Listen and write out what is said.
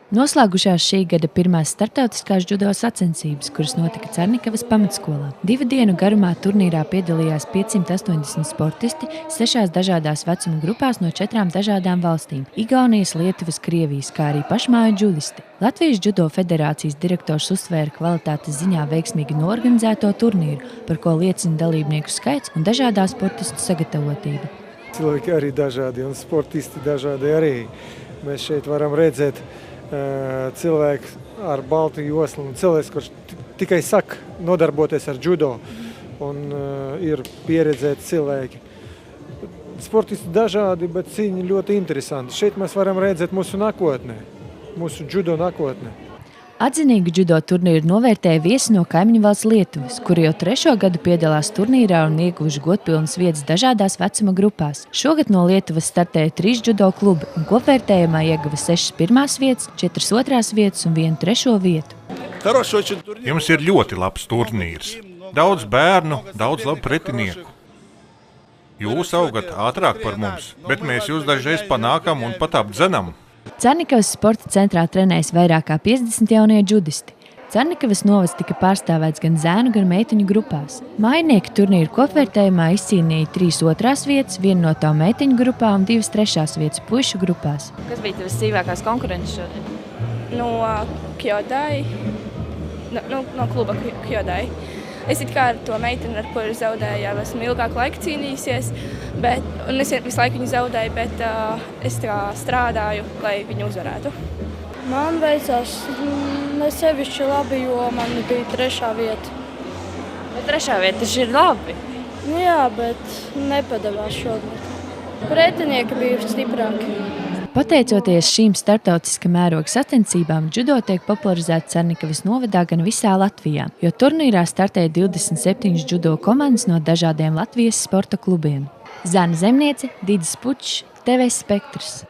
Noslēgušās šī gada pirmās starptautiskās judo sacensības, kuras notika Cernikavas pamatskolā. 2 dienu garumā turnīrā piedalījās 580 sportisti 6 dažādās vecuma grupās no 4 dažādām valstīm – Igaunijas, Lietuvas, Krievijas, kā arī pašmāju džudisti. Latvijas judo federācijas direktors uzsvēra kvalitātes ziņā veiksmīgi noorganizēto turnīru, par ko liecina dalībnieku skaits un dažādā sportistu sagatavotība. Cilvēki arī dažādi un sportisti dažādi arī. Mēs šeit varam redzēt cilvēku ar baltu joslu un cilvēks, kurš tikai saka nodarboties ar judo un ir pieredzēti cilvēki. Sportisti dažādi, bet cīņi ļoti interesanti. Šeit mēs varam redzēt mūsu nākotnē, mūsu judo nākotnē. Atzinīgu judo turnīru novērtēja viesi no kaimiņu valsts Lietuvas, kuri jau 3. gadu piedalās turnīrā un ieguvuši godpilnas vietas dažādās vecuma grupās. Šogad no Lietuvas startēja 3 judo klubi un kopvērtējumā ieguva 6 pirmās vietas, 4 otrās vietas un 1 trešo vietu. Jums ir ļoti labs turnīrs. Daudz bērnu, daudz labu pretinieku. Jūs augat ātrāk par mums, bet mēs jūs dažreiz panākam un pat apdzenam. Cernikavas sporta centrā trenējas vairāk kā 50 jaunie džudisti. Cernikavas novads tika pārstāvēts gan zēnu, gan meiteņu grupās. Mājinieki turnīru kopvērtējumā izcīnīja 3 otrās vietas, 1 no tām meiteņu grupā un 2 trešās vietas puišu grupās. Kas bija tavas sīvākās konkurences šodien? No Kyodai, no kluba Kyodai. Es it kā ar to meiteni, ar kuru zaudēju, jau esmu ilgāku laiku cīnījusies, un es visu laiku viņu zaudēju, bet es strādāju, lai viņu uzvarētu. Man veicās nesevišķi labi, jo man bija 3. vieta. Bet 3. vieta taču ir labi. Jā, bet nepadevās šodien. Pretinieki bija stiprāki. Pateicoties šīm starptautiska mēroga sacensībām, judo tiek popularizēts Cernikavas novadā gan visā Latvijā, jo turnīrā startēja 27 judo komandas no dažādiem Latvijas sporta klubiem. Zana Zemniece, Didis Pučs, TV Spektrs.